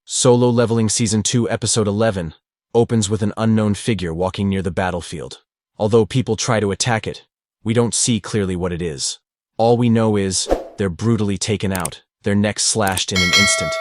Solo Leveling Season 2 Episode 11 opens with an unknown figure walking near the battlefield. Although people try to attack it, we don't see clearly what it is. All we know is, they're brutally taken out, their necks slashed in an instant.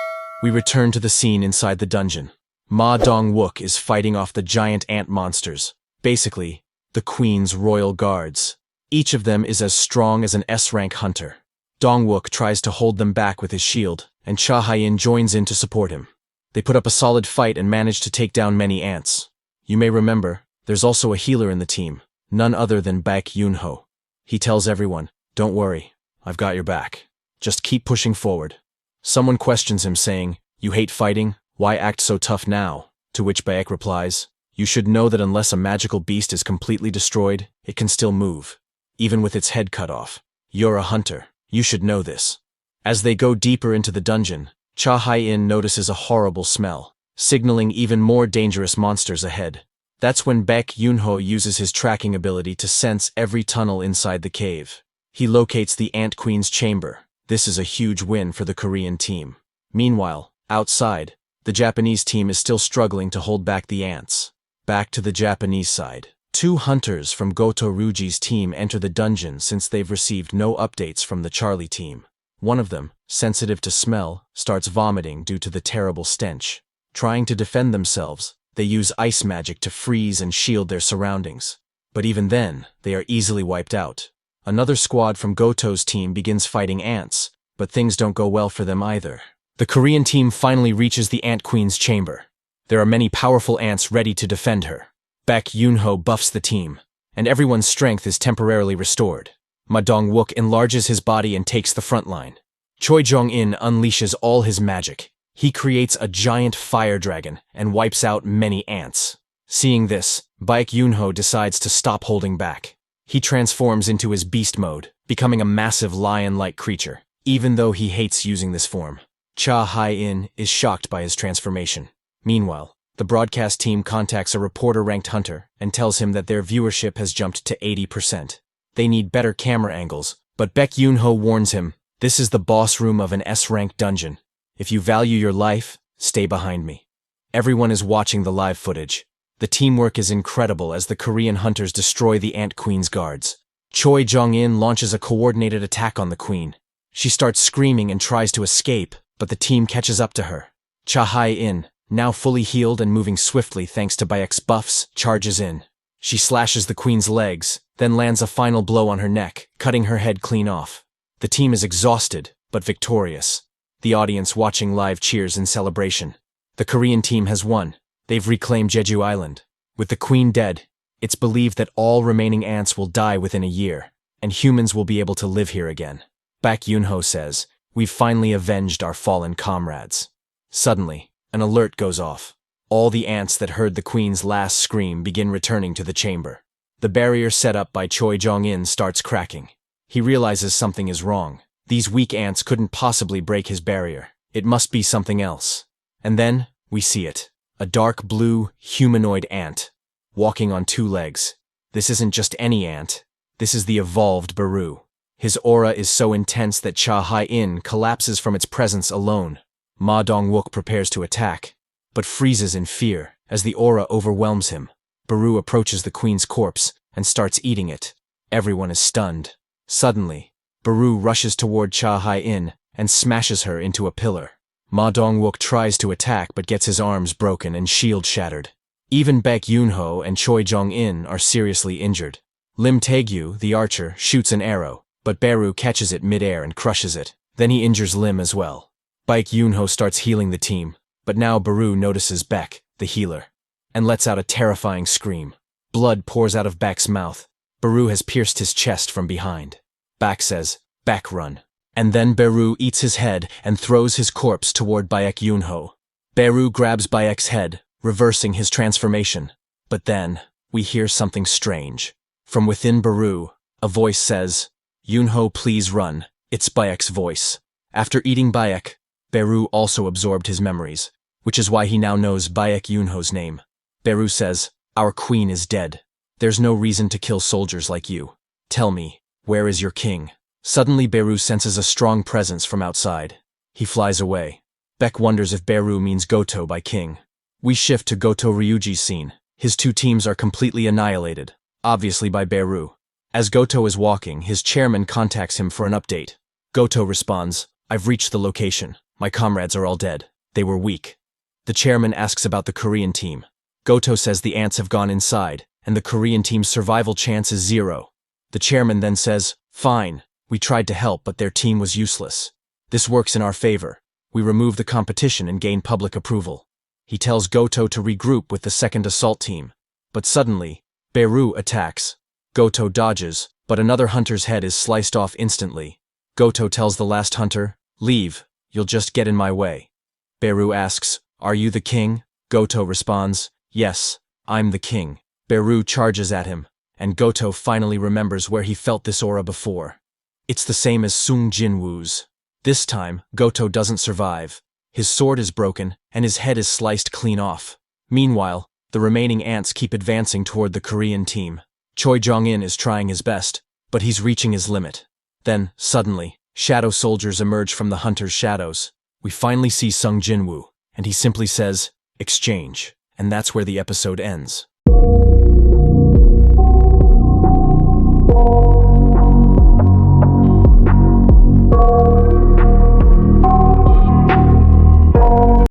We return to the scene inside the dungeon. Ma Dong-wook is fighting off the giant ant monsters, basically, the Queen's royal guards. Each of them is as strong as an S-rank hunter. Dong-wook tries to hold them back with his shield, and Cha Hae-in joins in to support him. They put up a solid fight and manage to take down many ants. You may remember, there's also a healer in the team, none other than Baek Yoon-ho. He tells everyone, "Don't worry, I've got your back. Just keep pushing forward." Someone questions him saying, "You hate fighting? Why act so tough now?" To which Baek replies, "You should know that unless a magical beast is completely destroyed, it can still move, even with its head cut off. You're a hunter. You should know this." As they go deeper into the dungeon, Cha Hae-in notices a horrible smell, signaling even more dangerous monsters ahead. That's when Baek Yoon-ho uses his tracking ability to sense every tunnel inside the cave. He locates the Ant Queen's chamber. This is a huge win for the Korean team. Meanwhile, outside, the Japanese team is still struggling to hold back the ants. Back to the Japanese side. 2 hunters from Goto Ryuji's team enter the dungeon since they've received no updates from the Charlie team. One of them, sensitive to smell, starts vomiting due to the terrible stench. Trying to defend themselves, they use ice magic to freeze and shield their surroundings. But even then, they are easily wiped out. Another squad from Goto's team begins fighting ants, but things don't go well for them either. The Korean team finally reaches the Ant Queen's chamber. There are many powerful ants ready to defend her. Baek Yoon-ho buffs the team, and everyone's strength is temporarily restored. Ma Dong-wook enlarges his body and takes the front line. Choi Jong-in unleashes all his magic. He creates a giant fire dragon and wipes out many ants. Seeing this, Baek Yoon-ho decides to stop holding back. He transforms into his beast mode, becoming a massive lion-like creature, even though he hates using this form. Cha Hae-in is shocked by his transformation. Meanwhile, the broadcast team contacts a reporter-ranked hunter and tells him that their viewership has jumped to 80%. They need better camera angles, but Baek Yoon-ho warns him, "This is the boss room of an S-ranked dungeon. If you value your life, stay behind me." Everyone is watching the live footage. The teamwork is incredible as the Korean hunters destroy the Ant Queen's guards. Choi Jong-in launches a coordinated attack on the Queen. She starts screaming and tries to escape, but the team catches up to her. Cha Hae-in, now fully healed and moving swiftly thanks to Baek's buffs, charges in. She slashes the Queen's legs, then lands a final blow on her neck, cutting her head clean off. The team is exhausted, but victorious. The audience watching live cheers in celebration. The Korean team has won. They've reclaimed Jeju Island. With the Queen dead, it's believed that all remaining ants will die within a year, and humans will be able to live here again. Baek Yoon-ho says, "We've finally avenged our fallen comrades." Suddenly, an alert goes off. All the ants that heard the Queen's last scream begin returning to the chamber. The barrier set up by Choi Jong-in starts cracking. He realizes something is wrong. These weak ants couldn't possibly break his barrier. It must be something else. And then, we see it. A dark blue, humanoid ant, walking on 2 legs. This isn't just any ant. This is the evolved Baru. His aura is so intense that Cha Hae-in collapses from its presence alone. Ma Dong-wook prepares to attack, but freezes in fear as the aura overwhelms him. Baru approaches the Queen's corpse and starts eating it. Everyone is stunned. Suddenly, Baru rushes toward Cha Hae-in and smashes her into a pillar. Ma Dong-wook tries to attack but gets his arms broken and shield shattered. Even Baek Yoon-ho and Choi Jong-in are seriously injured. Lim Tae-gyu, the archer, shoots an arrow, but Baru catches it mid-air and crushes it. Then he injures Lim as well. Baek Yoon-ho starts healing the team, but now Baru notices Baek, the healer, and lets out a terrifying scream. Blood pours out of Baek's mouth. Baru has pierced his chest from behind. Baek says, "Baek, run." And then Baru eats his head and throws his corpse toward Baek Yoon-ho. Baru grabs Baek's head, reversing his transformation. But then, we hear something strange. From within Baru, a voice says, "Yoon-ho, please run." It's Baek's voice. After eating Baek, Baru also absorbed his memories, which is why he now knows Baek Yoon-ho's name. Baru says, "Our queen is dead. There's no reason to kill soldiers like you. Tell me, where is your king?" Suddenly Baru senses a strong presence from outside. He flies away. Beck wonders if Beru means Goto by king. We shift to Goto Ryuji's scene. His two teams are completely annihilated, obviously by Beru. As Goto is walking, his chairman contacts him for an update. Goto responds, "I've reached the location. My comrades are all dead. They were weak." The chairman asks about the Korean team. Goto says the ants have gone inside, and the Korean team's survival chance is 0. The chairman then says, "Fine, we tried to help, but their team was useless. This works in our favor. We remove the competition and gain public approval." He tells Goto to regroup with the second assault team. But suddenly, Beru attacks. Goto dodges, but another hunter's head is sliced off instantly. Goto tells the last hunter, "Leave, you'll just get in my way." Beru asks, "Are you the king?" Goto responds, "Yes, I'm the king." Beru charges at him, and Goto finally remembers where he felt this aura before. It's the same as Sung Jinwoo's. This time, Goto doesn't survive. His sword is broken, and his head is sliced clean off. Meanwhile, the remaining ants keep advancing toward the Korean team. Choi Jong-in is trying his best, but he's reaching his limit. Then, suddenly, shadow soldiers emerge from the hunter's shadows. We finally see Sung Jinwoo, and he simply says, "Exchange," and that's where the episode ends.